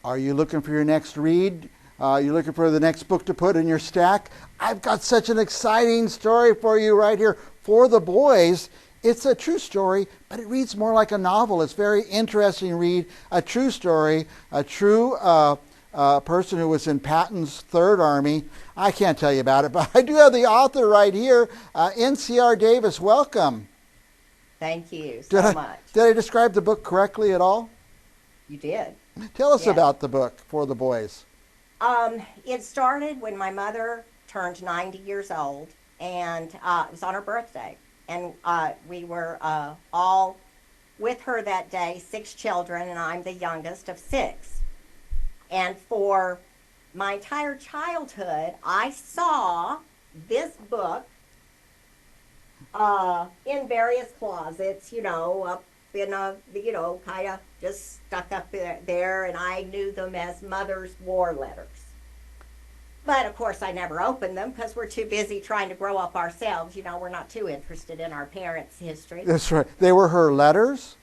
Are you looking for your next read? You're looking for the next book to put in your stack? I've got such an exciting story for you right here. For the Boys, it's a true story, but it reads more like a novel. It's a very interesting read, a true story, a true person who was in Patton's Third Army. I can't tell you about it, but I do have the author right here, NCR Davis. Welcome. Thank you so much. Did I describe the book correctly at all? You did. Tell us about the book, For the Boys. It started when my mother turned 90 years old, and it was on her birthday. And we were all with her that day, 6 children, and I'm the youngest of 6. And for my entire childhood, I saw this book in various closets, up in a, kind of just stuck up there, and I knew them as Mother's War Letters. But, of course, I never opened them because we're too busy trying to grow up ourselves. We're not too interested in our parents' history. That's right. They were her letters?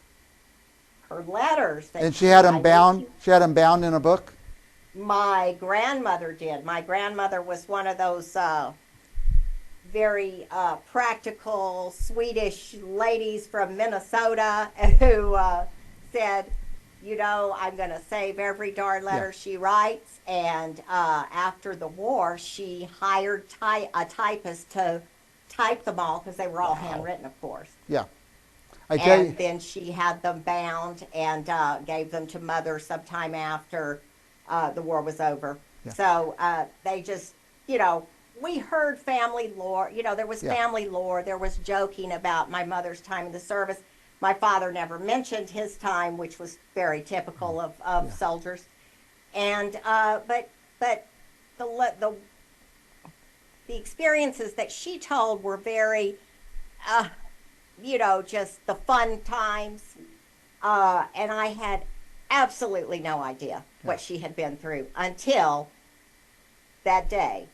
Her letters. And she had them bound. She had them bound in a book? My grandmother did. My grandmother was one of those very practical Swedish ladies from Minnesota who said, I'm going to save every darn letter she writes. And after the war, she hired a typist to type them all because they were all handwritten, of course. Yeah. And then she had them bound and gave them to Mother sometime after the war was over. Yeah. So they just, we heard family lore. There was family lore. There was joking about my mother's time in the service. My father never mentioned his time, which was very typical of soldiers. And but the experiences that she told were very, just the fun times. And I had absolutely no idea what she had been through until that day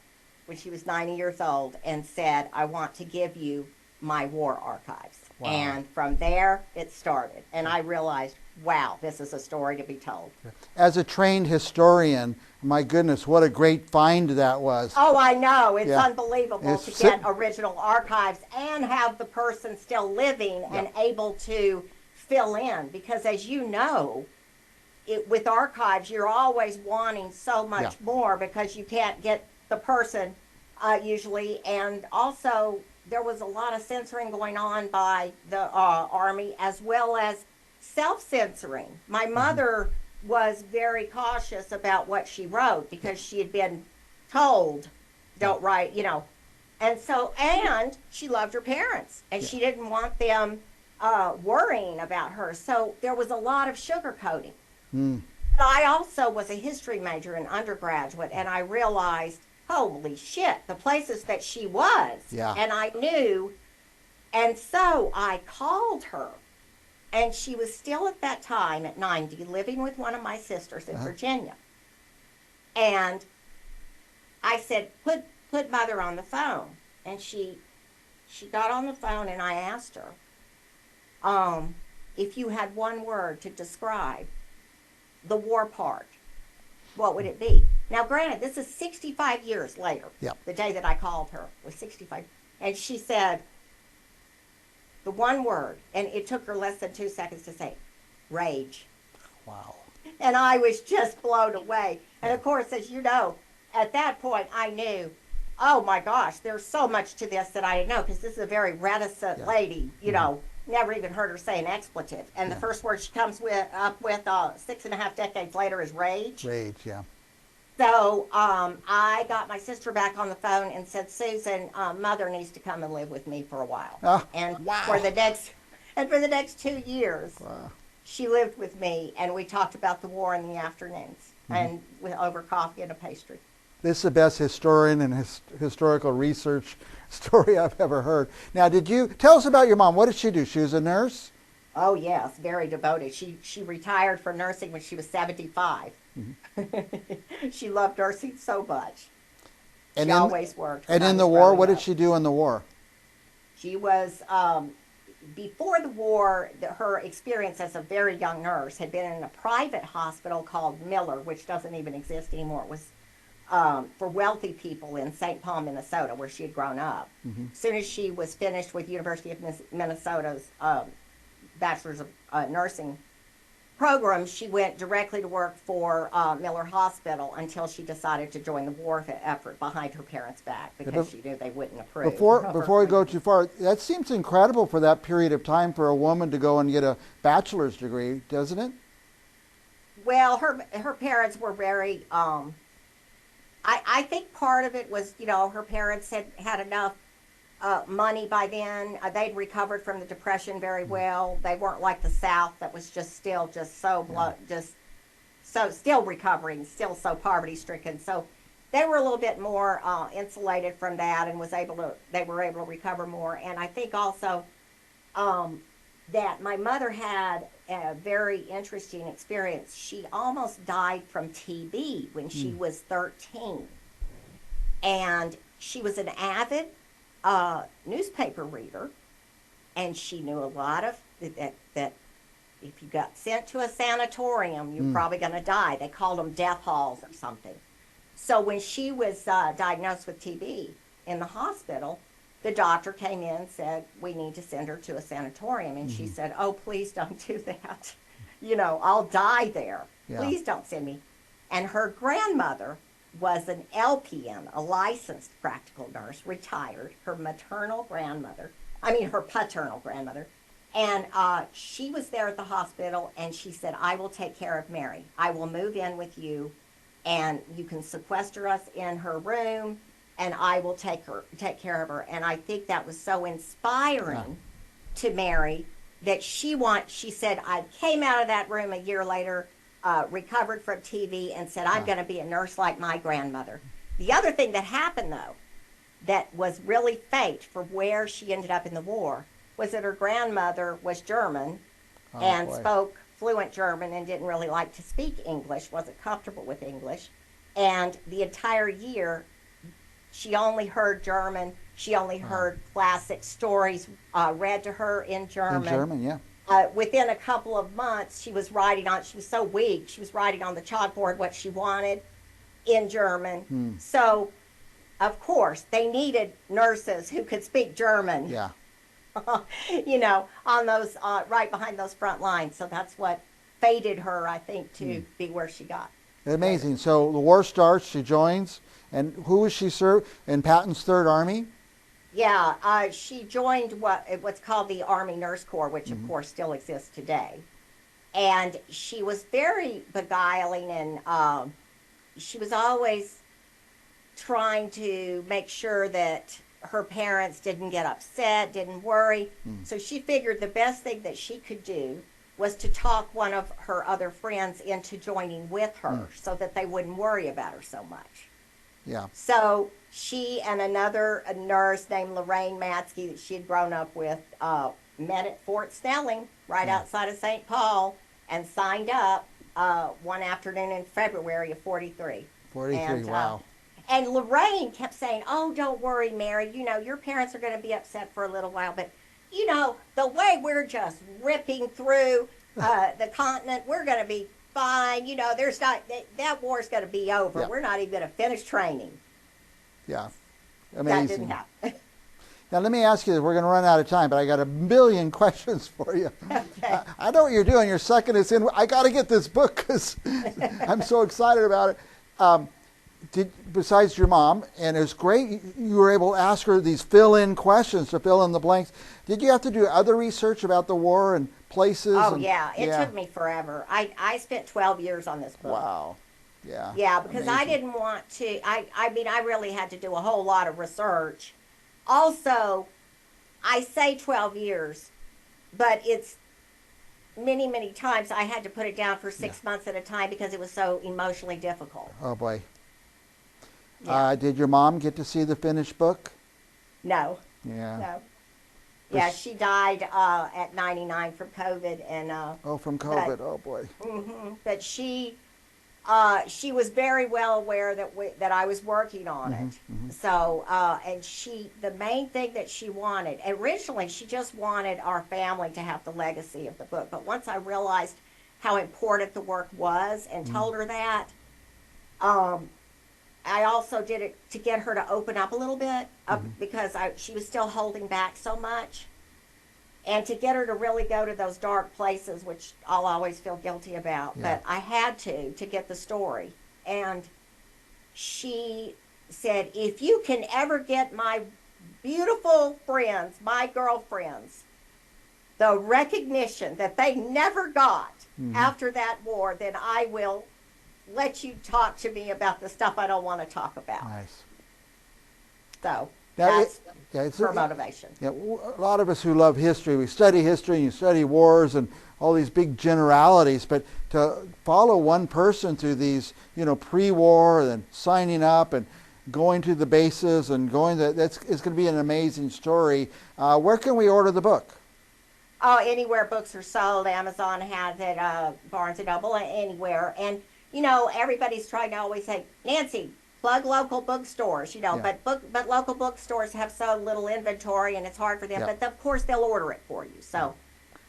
when she was 90 years old and said, I want to give you my war archives. Wow. And from there, it started. And I realized, wow, this is a story to be told. As a trained historian, my goodness, what a great find that was. Oh, I know. It's unbelievable to get original archives and have the person still living and able to fill in. Because as you know, with archives, you're always wanting so much more because you can't get the person usually. And also, there was a lot of censoring going on by the Army as well as self-censoring. My mother was very cautious about what she wrote because she had been told, don't write, And so, and she loved her parents, and she didn't want them worrying about her. So there was a lot of sugarcoating. But I also was a history major in undergraduate, and I realized, holy shit, the places that she was. Yeah. And I knew. And so I called her. And she was still at that time at 90, living with one of my sisters in Virginia. And I said, put Mother on the phone. And she got on the phone, and I asked her, if you had one word to describe the war part, what would it be? Now, granted, this is 65 years later. Yep. The day that I called her was 65. And she said the one word, and it took her less than 2 seconds to say, rage. Wow. And I was just blown away. And, of course, as you know, at that point, I knew, oh, my gosh, there's so much to this that I didn't know, because this is a very reticent lady, never even heard her say an expletive. And the first word she comes up with 6.5 decades later is rage. Rage, yeah. So I got my sister back on the phone and said, Susan, Mother needs to come and live with me for a while. And for the next 2 years, she lived with me, and we talked about the war in the afternoons and over coffee and a pastry. This is the best historian and historical research story I've ever heard. Now, tell us about your mom? What did she do? She was a nurse? Oh, yes, very devoted. She retired from nursing when she was 75. She loved nursing so much. She always worked. And in the war, what did she do in the war? She was, before the war, her experience as a very young nurse had been in a private hospital called Miller, which doesn't even exist anymore. It was for wealthy people in St. Paul, Minnesota, where she had grown up. As soon as she was finished with University of Minnesota's Bachelor's of Nursing program, she went directly to work for Miller Hospital until she decided to join the war effort behind her parents' back because she knew they wouldn't approve. Before we go too far, that seems incredible for that period of time for a woman to go and get a bachelor's degree, doesn't it? Well, her parents were very. I think part of it was, her parents had enough money by then. They'd recovered from the Depression very well. They weren't like the South that was still still recovering, still so poverty stricken. So they were a little bit more insulated from that, and they were able to recover more. And I think also that my mother had a very interesting experience. She almost died from TB when she was 13, and she was an avid newspaper reader, and she knew a lot of that if you got sent to a sanatorium, you're probably going to die. They called them death halls or something. So when she was diagnosed with TB in the hospital, the doctor came in and said, we need to send her to a sanatorium. And she said, oh, please don't do that. I'll die there. Yeah. Please don't send me. And her grandmother was an LPN, a licensed practical nurse, retired, her paternal grandmother. And she was there at the hospital, and she said, I will take care of Mary. I will move in with you, and you can sequester us in her room, and I will take care of her. And I think that was so inspiring to Mary that she said, I came out of that room a year later, recovered from TB, and said, I'm going to be a nurse like my grandmother. The other thing that happened, though, that was really fate for where she ended up in the war, was that her grandmother was German and spoke fluent German and didn't really like to speak English, wasn't comfortable with English. And the entire year, she only heard German. She only heard classic stories read to her in German. In German, yeah. Within a couple of months, she was so weak, she was writing on the chalkboard what she wanted in German. So, of course, they needed nurses who could speak German. Yeah. On those, right behind those front lines. So that's what fated her, I think, to be where she got. Amazing. So the war starts, she joins, and who was she served in Patton's Third Army? Yeah, she joined what's called the Army Nurse Corps, which of course still exists today. And she was very beguiling, and she was always trying to make sure that her parents didn't get upset, didn't worry. So she figured the best thing that she could do was to talk one of her other friends into joining with her so that they wouldn't worry about her so much. Yeah. So she and another nurse named Lorraine Matsky that she had grown up with met at Fort Snelling right outside of St. Paul and signed up one afternoon in February of 43. 43, wow. And Lorraine kept saying, oh, don't worry, Mary. Your parents are going to be upset for a little while, but, the way we're just ripping through the continent, we're going to be fine. There's not, that war's going to be over. Yeah. We're not even going to finish training. Yeah. Amazing. That didn't happen. Now, let me ask you this. We're going to run out of time, but I got a million questions for you. Okay. I know what you're doing. You're sucking us in. I got to get this book because I'm so excited about it. Besides your mom, and it was great, you were able to ask her these fill-in questions to fill in the blanks. Did you have to do other research about the war and places? Oh, yeah. It took me forever. I spent 12 years on this book. Wow. Yeah. Yeah, because amazing. I didn't want to, I really had to do a whole lot of research. Also, I say 12 years, but it's many, many times I had to put it down for 6 months at a time because it was so emotionally difficult. Oh, boy. Yeah. Did your mom get to see the finished book? No. Yeah. No. Yeah, she died at 99 from COVID. And from COVID. Oh, boy. But she She was very well aware that I was working on it. So, and the main thing that she wanted, originally she just wanted our family to have the legacy of the book. But once I realized how important the work was and told her that, I also did it to get her to open up a little bit because she was still holding back so much. And to get her to really go to those dark places, which I'll always feel guilty about. Yeah. But I had to get the story. And she said, if you can ever get my beautiful friends, my girlfriends, the recognition that they never got after that war, then I will let you talk to me about the stuff I don't want to talk about. Nice. So Now, that's her motivation. Yeah, a lot of us who love history, we study history and you study wars and all these big generalities, but to follow one person through these, pre-war and signing up and going to the bases and it's going to be an amazing story. Where can we order the book? Oh, anywhere books are sold. Amazon has it, Barnes & Noble, anywhere. And, everybody's trying to always say, Nancy, plug local bookstores, Yeah. but local bookstores have so little inventory and it's hard for them. Yeah. But of course they'll order it for you. So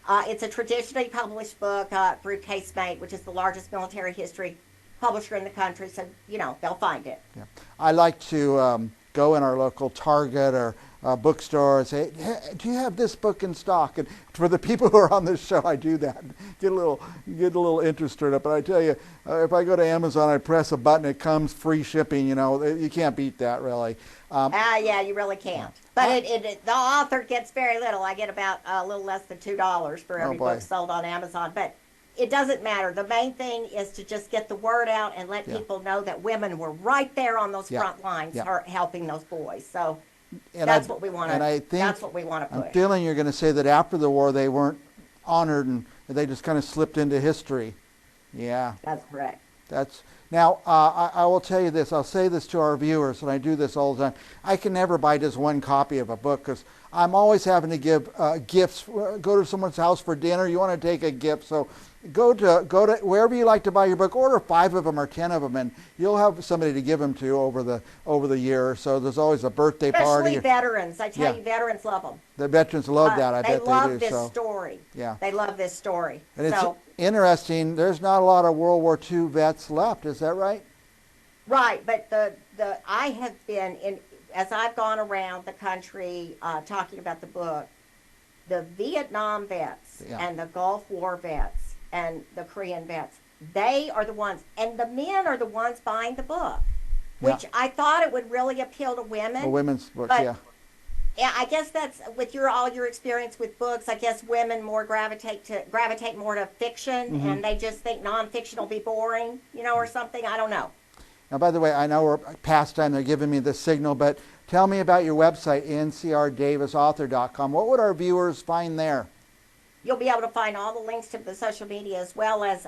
it's a traditionally published book through Casemate, which is the largest military history publisher in the country. So they'll find it. Yeah. I like to go in our local Target or bookstore and say, hey, do you have this book in stock? And for the people who are on this show, I do that. Get a little interest stirred up. But I tell you, if I go to Amazon, I press a button, it comes free shipping. You can't beat that, really. Yeah, you really can't. But the author gets very little. I get about a little less than $2 for every book sold on Amazon. But it doesn't matter. The main thing is to just get the word out and let people know that women were right there on those front lines helping those boys. So that's what we want to. And I think that's what we want to push. I'm feeling you're going to say that after the war they weren't honored and they just kind of slipped into history. Yeah. That's correct. Now, I will tell you this. I'll say this to our viewers, and I do this all the time. I can never buy just one copy of a book because I'm always having to give gifts. Go to someone's house for dinner. You want to take a gift, so go to wherever you like to buy your book. Order 5 of them or 10 of them, and you'll have somebody to give them to over the year. So there's always a birthday party. Especially veterans. I tell you, veterans love them. The veterans love that. I bet they do. They love this story. Yeah. They love this story. And it's interesting. There's not a lot of World War II vets left. Is that right? Right, but I have been as I've gone around the country talking about the book, the Vietnam vets and the Gulf War vets and the Korean vets, they are the ones, and the men are the ones buying the book, which I thought it would really appeal to women. A women's book, Yeah, I guess that's with all your experience with books. I guess women more gravitate more to fiction, and they just think nonfiction will be boring, or something. I don't know. Now, by the way, I know we're past time. They're giving me the signal, but tell me about your website, ncrdavisauthor.com. What would our viewers find there? You'll be able to find all the links to the social media as well as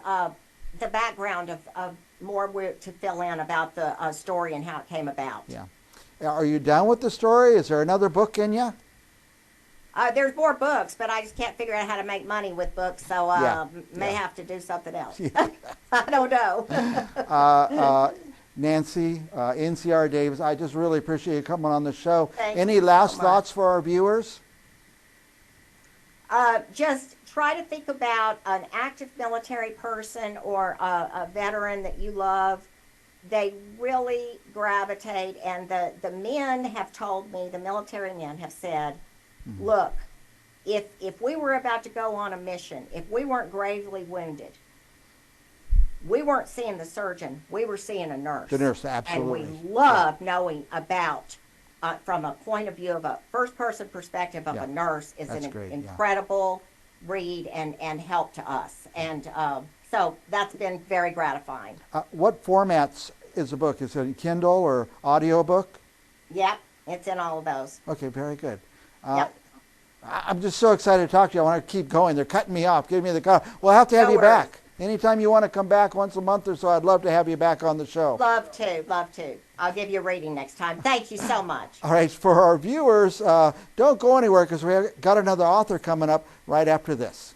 the background of more to fill in about the story and how it came about. Yeah. Are you done with the story? Is there another book in you? There's more books, but I just can't figure out how to make money with books, so may have to do something else. I don't know. Nancy, NCR Davis, I just really appreciate you coming on the show. Any last thoughts for our viewers? Just try to think about an active military person or a veteran that you love. They really gravitate, and the men have told me, the military men have said, look, if we were about to go on a mission, if we weren't gravely wounded, we weren't seeing the surgeon, we were seeing a nurse. The nurse, absolutely. And we love knowing about, from a point of view of a first-person perspective of a nurse, is an incredible read and help to us. And so that's been very gratifying. What formats is the book? Is it a Kindle or audio book? Yep, it's in all of those. Okay, very good. Yep. I'm just so excited to talk to you. I want to keep going. They're cutting me off. Give me the cut. We'll have to have you back. Anytime you want to come back once a month or so, I'd love to have you back on the show. Love to. I'll give you a reading next time. Thank you so much. All right, for our viewers, don't go anywhere because we've got another author coming up right after this.